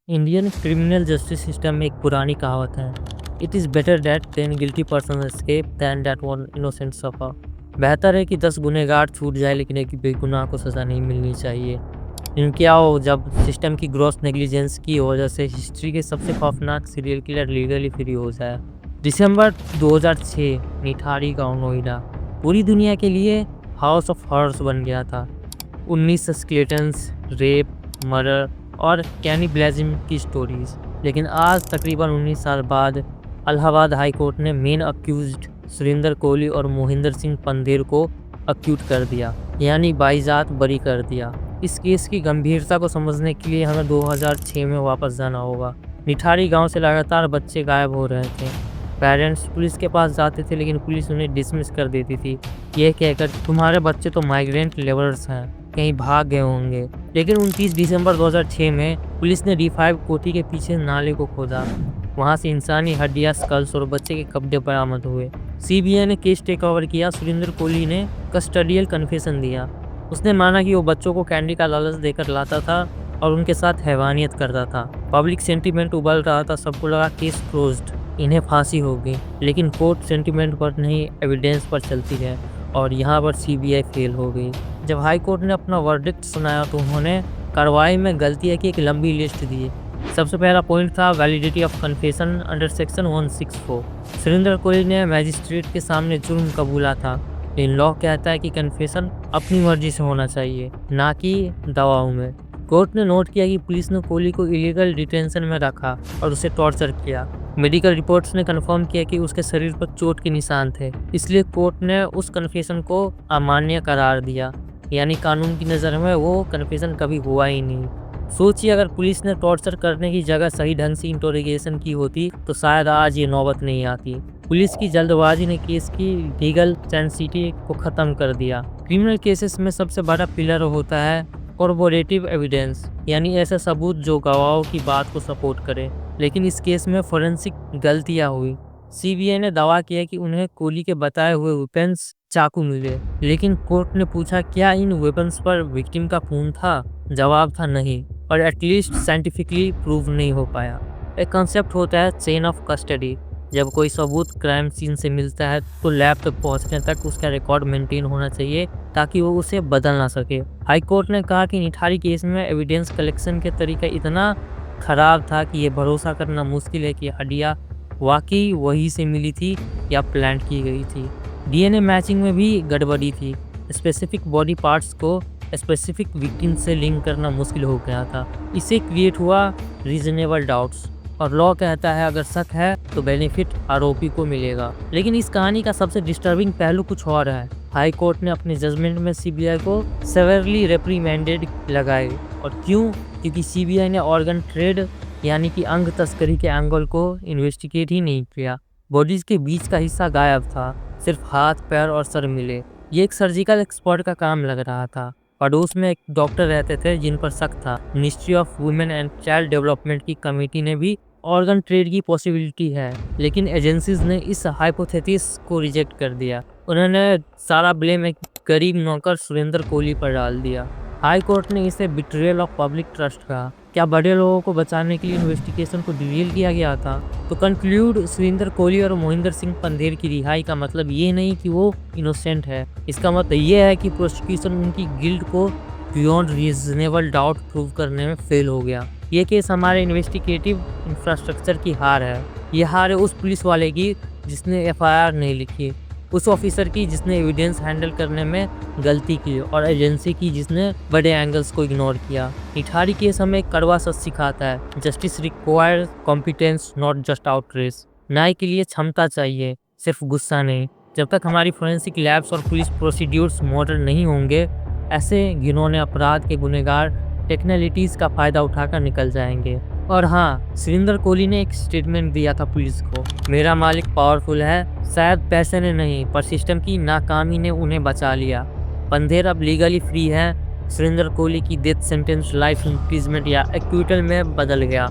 Indian criminal justice system में एक पुरानी कहावत है, it is better that 10 guilty person escape than that one innocent suffer. बेहतर है कि 10 गुनहगार छूट जाए लेकिन एक बेगुनाह को सज़ा नहीं मिलनी चाहिए। लेकिन क्या हो जब सिस्टम की ग्रॉस नेग्लिजेंस की वजह से हिस्ट्री के सबसे खौफनाक सीरियल किलर लीगली फ्री हो जाए। दिसंबर 2006 निठारी गांव नोएडा पूरी दुनिया के लिए हाउस ऑफ हॉर्स बन गया था। 19 स्केलेटन्स, रेप, मर्डर और कैनिबलिज्म की स्टोरीज। लेकिन आज तकरीबन 19 साल बाद इलाहाबाद हाई कोर्ट ने मेन अक्यूज्ड सुरेंद्र कोहली और मोहिंदर सिंह पंधेर को अक्यूट कर दिया, यानी बाइजात बरी कर दिया। इस केस की गंभीरता को समझने के लिए हमें 2006 में वापस जाना होगा। निठारी गांव से लगातार बच्चे गायब हो रहे थे। पेरेंट्स पुलिस के पास जाते थे लेकिन पुलिस उन्हें डिसमिस कर देती थी, यह कहकर तुम्हारे बच्चे तो माइग्रेंट लेबरर्स हैं, कहीं भाग गए होंगे। लेकिन 29 दिसंबर 2006 में पुलिस ने D5 कोठी के पीछे नाले को खोदा। वहां से इंसानी हड्डियां, स्कल्स और बच्चे के कपड़े बरामद हुए। सीबीआई ने केस टेक ओवर किया। सुरेंद्र कोहली ने कस्टडियल कन्फेशन दिया। उसने माना कि वो बच्चों को कैंडी का लालच देकर लाता था और उनके साथ हैवानियत करता था। पब्लिक सेंटीमेंट उबल रहा था, सबको लगा केस क्लोज्ड, इन्हें फांसी होगी। लेकिन कोर्ट सेंटीमेंट पर नहीं, एविडेंस पर चलती है और यहाँ पर सीबीआई फेल हो गई। जब हाई कोर्ट ने अपना वर्डिक्ट सुनाया तो उन्होंने कार्रवाई में गलतियाँ की एक लंबी लिस्ट दी। सबसे पहला पॉइंट था validity of confession under section 164। Surendra Kohli ने मैजिस्ट्रेट के सामने जुर्म कबूला था, लेकिन लॉ कहता है कि कन्फेशन अपनी मर्जी से होना चाहिए, ना कि दबाव में। कोर्ट ने नोट किया कि पुलिस ने कोहली को इलीगल डिटेंशन में रखा और उसे टॉर्चर किया। मेडिकल रिपोर्ट्स ने कंफर्म किया कि उसके शरीर पर चोट के निशान थे, इसलिए कोर्ट ने उस कन्फेशन को अमान्य करार दिया, यानी कानून की नज़र में वो कन्फेशन कभी हुआ ही नहीं। सोचिए अगर पुलिस ने टॉर्चर करने की जगह सही ढंग से इंटरोगेशन की होती तो शायद आज ये नौबत नहीं आती। पुलिस की जल्दबाजी ने केस की लीगल सेंसिटिविटी को ख़त्म कर दिया। क्रिमिनल केसेस में सबसे बड़ा पिलर होता है कॉर्पोरेटिव एविडेंस, यानी ऐसा सबूत जो गवाहों की बात को सपोर्ट करे। लेकिन इस केस में फोरेंसिक गलतियां हुई। सीबीआई ने दावा किया कि उन्हें कोहली के बताए हुए वेपन्स चाकू मिले, लेकिन कोर्ट ने पूछा क्या इन वेपन्स पर विक्टिम का खून था? जवाब था नहीं, और एटलीस्ट साइंटिफिकली प्रूव नहीं हो पाया। एक कॉन्सेप्ट होता है चेन ऑफ कस्टडी। जब कोई सबूत क्राइम सीन से मिलता है तो लैब तक पहुंचने तक उसका रिकॉर्ड मेंटेन होना चाहिए ताकि वो उसे बदल ना सके। हाई कोर्ट ने कहा कि निठारी केस में एविडेंस कलेक्शन के तरीका इतना खराब था कि ये भरोसा करना मुश्किल है कि हड्डियाँ वाकई वही से मिली थी या प्लांट की गई थी। डीएनए मैचिंग में भी गड़बड़ी थी। स्पेसिफिक बॉडी पार्ट्स को स्पेसिफिक विक्टिम से लिंक करना मुश्किल हो गया था। इससे क्रिएट हुआ रीजनेबल डाउट्स, और लॉ कहता है अगर शक है तो बेनिफिट आरोपी को मिलेगा। लेकिन इस कहानी का सबसे डिस्टर्बिंग पहलू कुछ और है। हाई कोर्ट ने अपने जजमेंट में सीबीआई को सेवरली रेप्रीमेंडेड लगाए। और क्यों? क्योंकि सीबीआई ने ऑर्गन ट्रेड यानी कि अंग तस्करी के एंगल को इन्वेस्टिगेट ही नहीं किया। बॉडीज के बीच का हिस्सा गायब था, सिर्फ हाथ, पैर और सर मिले। ये एक सर्जिकल एक्सपर्ट का काम लग रहा था। पड़ोस में एक डॉक्टर रहते थे जिन पर शक था। Ministry of women and child development की कमेटी ने भी ऑर्गन ट्रेड की पॉसिबिलिटी है, लेकिन एजेंसीज ने इस हाइपोथेसिस को रिजेक्ट कर दिया। उन्होंने सारा ब्लेम एक गरीब नौकर सुरेंद्र कोहली पर डाल दिया। हाई कोर्ट ने इसे बिट्रेयल ऑफ पब्लिक ट्रस्ट कहा। क्या बड़े लोगों को बचाने के लिए इन्वेस्टिगेशन को डिटेल किया गया था? तो कंक्लूड, सुरेंद्र कोहली और मोहिंदर सिंह पंधेर की रिहाई का मतलब ये नहीं कि वो इनोसेंट है। इसका मतलब ये है कि प्रोसिक्यूशन उनकी गिल्ट को बियॉन्ड रीजनेबल डाउट प्रूव करने में फेल हो गया। ये केस हमारे इन्वेस्टिगेटिव इंफ्रास्ट्रक्चर की हार है। ये हार है उस पुलिस वाले की जिसने एफआईआर नहीं लिखी, उस ऑफिसर की जिसने एविडेंस हैंडल करने में गलती की, और एजेंसी की जिसने बड़े एंगल्स को इग्नोर किया। निठारी केस हमें एक कड़वा सच सिखाता है, justice requires competence, not just outrage. न्याय के लिए क्षमता चाहिए, सिर्फ गुस्सा नहीं। जब तक हमारी फोरेंसिक लैब्स और पुलिस प्रोसीड्यूर्स मॉडर्न नहीं होंगे, ऐसे घिनौने अपराध के गुनहगार टेक्नोलॉजीज का फ़ायदा उठाकर निकल जाएंगे। और हाँ, सुरेंद्र कोहली ने एक स्टेटमेंट दिया था पुलिस को, मेरा मालिक पावरफुल है, शायद पैसे ने नहीं पर सिस्टम की नाकामी ने उन्हें बचा लिया। पंधेर अब लीगली फ्री है। सुरेंद्र कोहली की डेथ सेंटेंस लाइफ इम्प्रिजमेंट या एक्विटल में बदल गया।